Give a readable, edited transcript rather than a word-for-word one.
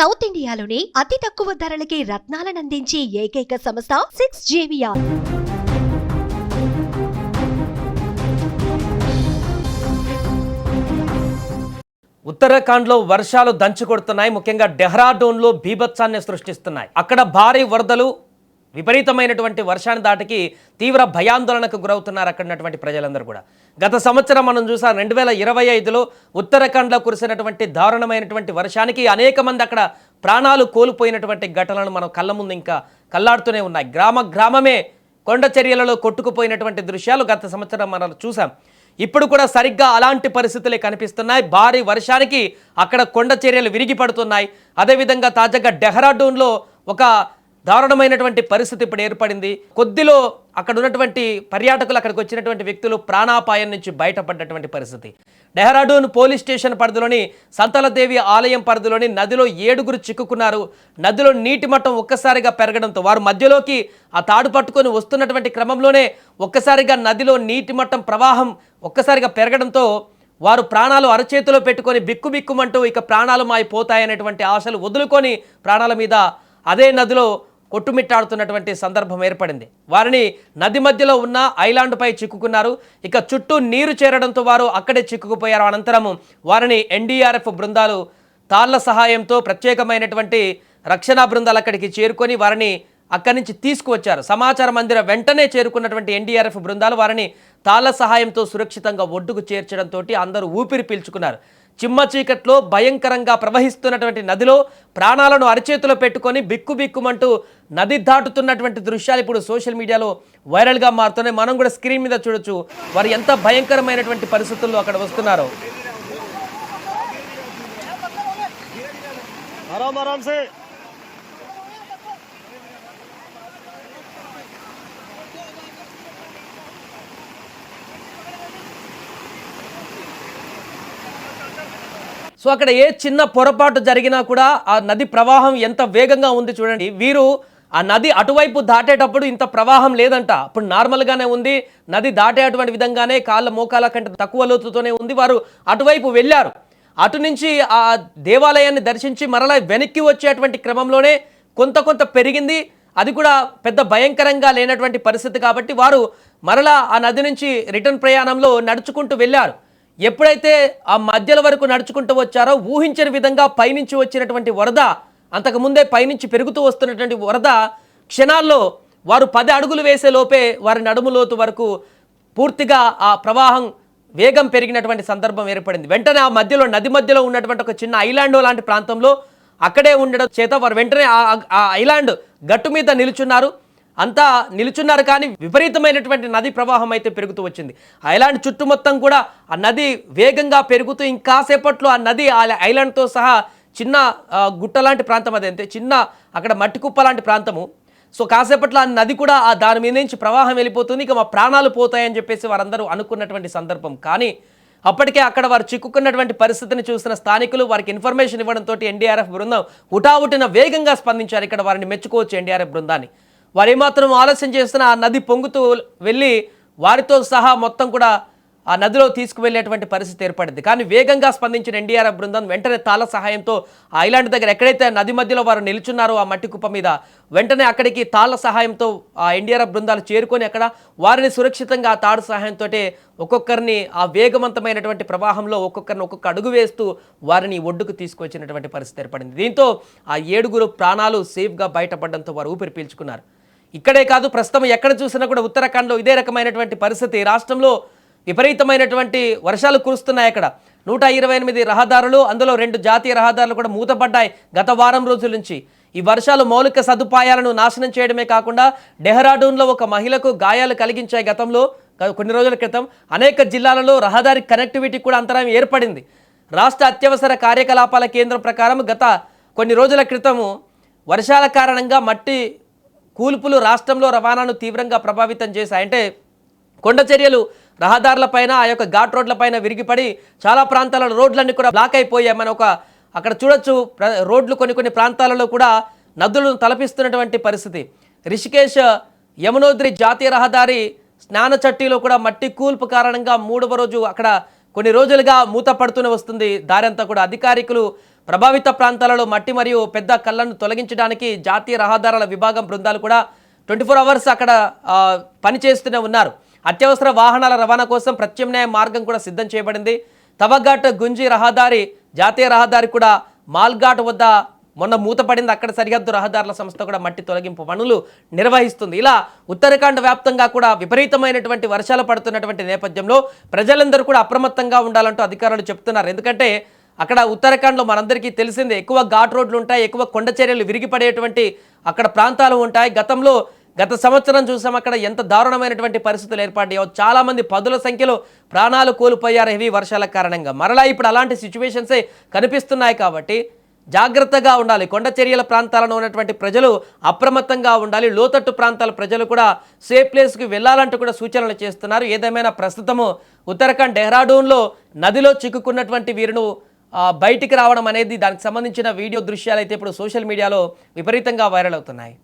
South ఇండియాలోని అతి తక్కువ ధరలకి రత్నాలనందించే ఏకైక సంస్థ 6JVR. ఉత్తరాఖండ్లో వర్షాలు దంచుకొడుతున్నాయి. ముఖ్యంగా డెహ్రాడూన్లో బీభత్సాన్ని సృష్టిస్తున్నాయి. అక్కడ భారీ వరదలు, విపరీతమైనటువంటి వర్షాన్ని దాటికి తీవ్ర భయాందోళనకు గురవుతున్నారు అక్కడ ఉన్నటువంటి ప్రజలందరూ కూడా. గత సంవత్సరం మనం చూసాం 2025లో ఉత్తరాఖండ్లో కురిసినటువంటి దారుణమైనటువంటి వర్షానికి అనేక మంది అక్కడ ప్రాణాలు కోల్పోయినటువంటి ఘటనలు మనం కళ్ళ ముందు ఇంకా కల్లాడుతూనే ఉన్నాయి. గ్రామమే కొండ చర్యలలో కొట్టుకుపోయినటువంటి దృశ్యాలు గత సంవత్సరం మనం చూసాం. ఇప్పుడు కూడా సరిగ్గా అలాంటి పరిస్థితులే కనిపిస్తున్నాయి. భారీ వర్షానికి అక్కడ కొండ చర్యలు విరిగి పడుతున్నాయి. అదేవిధంగా తాజాగా డెహ్రాడూన్లో ఒక దారుణమైనటువంటి పరిస్థితి ఇప్పుడు ఏర్పడింది. కొద్దిలో అక్కడ ఉన్నటువంటి పర్యాటకులు, అక్కడికి వచ్చినటువంటి వ్యక్తులు ప్రాణాపాయం నుంచి బయటపడ్డటువంటి పరిస్థితి. డెహ్రాడూన్ పోలీస్ స్టేషన్ పరిధిలోని సంతలదేవి ఆలయం పరిధిలోని నదిలో 7గురు చిక్కుకున్నారు. నదిలో నీటి మట్టం ఒక్కసారిగా పెరగడంతో వారు మధ్యలోకి ఆ తాడు పట్టుకొని వస్తున్నటువంటి క్రమంలోనే ఒక్కసారిగా నదిలో నీటి మట్టం ప్రవాహం ఒక్కసారిగా పెరగడంతో వారు ప్రాణాలు అరచేతిలో పెట్టుకొని బిక్కుబిక్కుమంటూ ఇక ప్రాణాలు మాయిపోతాయనేటువంటి ఆశలు వదులుకొని ప్రాణాల మీద అదే నదిలో కొట్టుమిట్టాడుతున్నటువంటి సందర్భం ఏర్పడింది. వారిని నది మధ్యలో ఉన్న ఐలాండ్పై చిక్కుకున్నారు. ఇక చుట్టూ నీరు చేరడంతో వారు అక్కడే చిక్కుకుపోయారు. అనంతరం వారిని ఎన్డీఆర్ఎఫ్ బృందాలు తాళ్ల సహాయంతో ప్రత్యేకమైనటువంటి రక్షణ బృందాలు అక్కడికి చేరుకొని వారిని అక్కడి నుంచి తీసుకువచ్చారు. సమాచారం అందిన వెంటనే చేరుకున్నటువంటి ఎన్డీఆర్ఎఫ్ బృందాలు వారిని తాళ్ల సహాయంతో సురక్షితంగా ఒడ్డుకు చేర్చడంతో అందరూ ఊపిరి పీల్చుకున్నారు. చిమ్మ చీకట్లో భయంకరంగా ప్రవహిస్తున్నటువంటి నదిలో ప్రాణాలను అరచేతిలో పెట్టుకొని బిక్కుబిక్కుమంటూ నది దాటుతున్నటువంటి దృశ్యాలు ఇప్పుడు సోషల్ మీడియాలో వైరల్గా మారుతున్నాయి. మనం కూడా స్క్రీన్ మీద చూడొచ్చు వారు ఎంత భయంకరమైనటువంటి పరిస్థితుల్లో అక్కడ వస్తున్నారో. సో అక్కడ ఏ చిన్న పొరపాటు జరిగినా కూడా ఆ నది ప్రవాహం ఎంత వేగంగా ఉంది చూడండి. వీరు ఆ నది అటువైపు దాటేటప్పుడు ఇంత ప్రవాహం లేదంట. అప్పుడు నార్మల్గానే ఉంది. నది దాటేటువంటి విధంగానే కాళ్ళ మోకాల కంటే తక్కువ లోతుతోనే ఉంది. వారు అటువైపు వెళ్ళారు. అటు నుంచి ఆ దేవాలయాన్ని దర్శించి మరలా వెనక్కి వచ్చేటువంటి క్రమంలోనే కొంత పెరిగింది. అది కూడా పెద్ద భయంకరంగా లేనటువంటి పరిస్థితి కాబట్టి వారు మరలా ఆ నది నుంచి రిటర్న్ ప్రయాణంలో నడుచుకుంటూ వెళ్ళారు. ఎప్పుడైతే ఆ మధ్యల వరకు నడుచుకుంటూ వచ్చారో ఊహించని విధంగా పైనుంచి వచ్చినటువంటి వరద, అంతకుముందే పైనుంచి పెరుగుతూ వస్తున్నటువంటి వరద క్షణాల్లో వారు 10 అడుగులు వేసే లోపే వారి నడుము లోతు వరకు పూర్తిగా ఆ ప్రవాహం వేగం పెరిగినటువంటి సందర్భం ఏర్పడింది. వెంటనే ఆ మధ్యలో నది మధ్యలో ఉన్నటువంటి ఒక చిన్న ఐలాండ్ లాంటి ప్రాంతంలో అక్కడే ఉండడం చేత వారు వెంటనే ఆ ఐలాండ్ గట్టు మీద నిలుచున్నారు. అంతా నిలుచున్నారు కానీ విపరీతమైనటువంటి నది ప్రవాహం అయితే పెరుగుతూ వచ్చింది. ఐలాండ్ చుట్టూ మొత్తం కూడా ఆ నది వేగంగా పెరుగుతూ ఇంకాసేపట్లో ఆ నది ఐలాండ్తో సహా చిన్న గుట్ట లాంటి ప్రాంతం, అదంతే చిన్న అక్కడ మట్టి కుప్ప లాంటి ప్రాంతము. సో కాసేపట్లో ఆ నది కూడా దాని మీద నుంచి ప్రవాహం వెళ్ళిపోతుంది. ఇక మా ప్రాణాలు పోతాయని చెప్పేసి వారందరూ అనుకున్నటువంటి సందర్భం. కానీ అప్పటికే అక్కడ వారు చిక్కుకున్నటువంటి పరిస్థితిని చూసిన స్థానికులు వారికి ఇన్ఫర్మేషన్ ఇవ్వడంతో ఎన్డీఆర్ఎఫ్ బృందం హుటాహుటిన వేగంగా స్పందించారు. ఇక్కడ వారిని మెచ్చుకోవచ్చు ఎన్డీఆర్ఎఫ్ బృందాన్ని. వారు ఏమాత్రం ఆలస్యం చేస్తున్న ఆ నది పొంగుతూ వెళ్ళి వారితో సహా మొత్తం కూడా ఆ నదిలో తీసుకువెళ్ళేటువంటి పరిస్థితి ఏర్పడింది. కానీ వేగంగా స్పందించిన ఎన్డీఆర్ఎఫ్ బృందం వెంటనే తాళ సహాయంతో ఆ ఐలాండ్ దగ్గర ఎక్కడైతే నది మధ్యలో వారు నిల్చున్నారో ఆ మట్టి కుప్ప మీద వెంటనే అక్కడికి తాళ్ళ సహాయంతో ఆ ఎన్డీఆర్ఎఫ్ బృందాలు చేరుకొని అక్కడ వారిని సురక్షితంగా ఆ తాడు సహాయంతో ఒక్కొక్కరిని ఆ వేగవంతమైనటువంటి ప్రవాహంలో ఒక్కొక్కరిని ఒక్కొక్క అడుగు వేస్తూ వారిని ఒడ్డుకు తీసుకొచ్చినటువంటి పరిస్థితి ఏర్పడింది. దీంతో ఆ 7గురు ప్రాణాలు సేఫ్గా బయటపడడంతో వారు ఊపిరి పీల్చుకున్నారు. ఇక్కడే కాదు, ప్రస్తుతం ఎక్కడ చూసినా కూడా ఉత్తరాఖండ్లో ఇదే రకమైనటువంటి పరిస్థితి. రాష్ట్రంలో విపరీతమైనటువంటి వర్షాలు కురుస్తున్నాయి. అక్కడ 128 రహదారులు, అందులో 2 జాతీయ రహదారులు కూడా మూతపడ్డాయి గత వారం రోజుల నుంచి. ఈ వర్షాలు మౌలిక సదుపాయాలను నాశనం చేయడమే కాకుండా డెహ్రాడూన్లో ఒక మహిళకు గాయాలు కలిగించాయి. గతంలో కొన్ని రోజుల క్రితం అనేక జిల్లాలలో రహదారి కనెక్టివిటీ కూడా అంతరాయం ఏర్పడింది. రాష్ట్ర అత్యవసర కార్యకలాపాల కేంద్రం ప్రకారం గత కొన్ని రోజుల క్రితము వర్షాల కారణంగా మట్టి కూల్పులు రాష్ట్రంలో రవాణాను తీవ్రంగా ప్రభావితం చేశాయి. అంటే కొండ చర్యలు రహదారులపైన, ఆ యొక్క ఘాట్ రోడ్లపైన విరిగిపడి చాలా ప్రాంతాలలో రోడ్లన్నీ కూడా బ్లాక్ అయిపోయాయి. మనం అక్కడ చూడొచ్చు రోడ్లు కొన్ని ప్రాంతాలలో కూడా నదులను తలపిస్తున్నటువంటి పరిస్థితి. రిషికేశ్ యమునోద్రి జాతీయ రహదారి స్నాన చట్టీలో కూడా మట్టి కూల్పు కారణంగా 3వ రోజు అక్కడ కొన్ని రోజులుగా మూత పడుతూనే వస్తుంది దారంతా కూడా. అధికారికులు ప్రభావిత ప్రాంతాలలో మట్టి మరియు పెద్ద కళ్ళను తొలగించడానికి జాతీయ రహదారుల విభాగం బృందాలు కూడా 24 అవర్స్ అక్కడ పనిచేస్తూనే ఉన్నారు. అత్యవసర వాహనాల రవాణా కోసం ప్రత్యామ్నాయ మార్గం కూడా సిద్ధం చేయబడింది. తవఘాట్ గుంజి రహదారి జాతీయ రహదారి కూడా మాల్ఘాట్ వద్ద మొన్న మూతపడింది. అక్కడ సరిహద్దు రహదారుల సంస్థ కూడా మట్టి తొలగింపు పనులు నిర్వహిస్తుంది. ఇలా ఉత్తరాఖండ్ వ్యాప్తంగా కూడా విపరీతమైనటువంటి వర్షాలు పడుతున్నటువంటి నేపథ్యంలో ప్రజలందరూ కూడా అప్రమత్తంగా ఉండాలంటూ అధికారులు చెప్తున్నారు. ఎందుకంటే అక్కడ ఉత్తరాఖండ్లో మనందరికీ తెలిసిందే, ఎక్కువ ఘాట్ రోడ్లు ఉంటాయి, ఎక్కువ కొండ చర్యలు విరిగిపడేటువంటి అక్కడ ప్రాంతాలు ఉంటాయి. గత సంవత్సరం చూసాం అక్కడ ఎంత దారుణమైనటువంటి పరిస్థితులు ఏర్పడ్డాయో. చాలామంది పదుల సంఖ్యలో ప్రాణాలు కోల్పోయారు హెవీ వర్షాల కారణంగా. మరలా ఇప్పుడు అలాంటి సిచ్యువేషన్సే కనిపిస్తున్నాయి కాబట్టి జాగ్రత్తగా ఉండాలి. కొండ చర్యల ప్రాంతాలలో ఉన్నటువంటి ప్రజలు అప్రమత్తంగా ఉండాలి. లోతట్టు ప్రాంతాల ప్రజలు కూడా సేఫ్ ప్లేస్కి వెళ్ళాలంటూ కూడా సూచనలు చేస్తున్నారు. ఏదేమైనా ప్రస్తుతము ఉత్తరాఖండ్ డెహ్రాడూన్లో నదిలో చిక్కుకున్నటువంటి వీరును బయటికి రావడం అనేది, దానికి సంబంధించిన వీడియో దృశ్యాలు అయితే ఇప్పుడు సోషల్ మీడియాలో విపరీతంగా వైరల్ అవుతున్నాయి.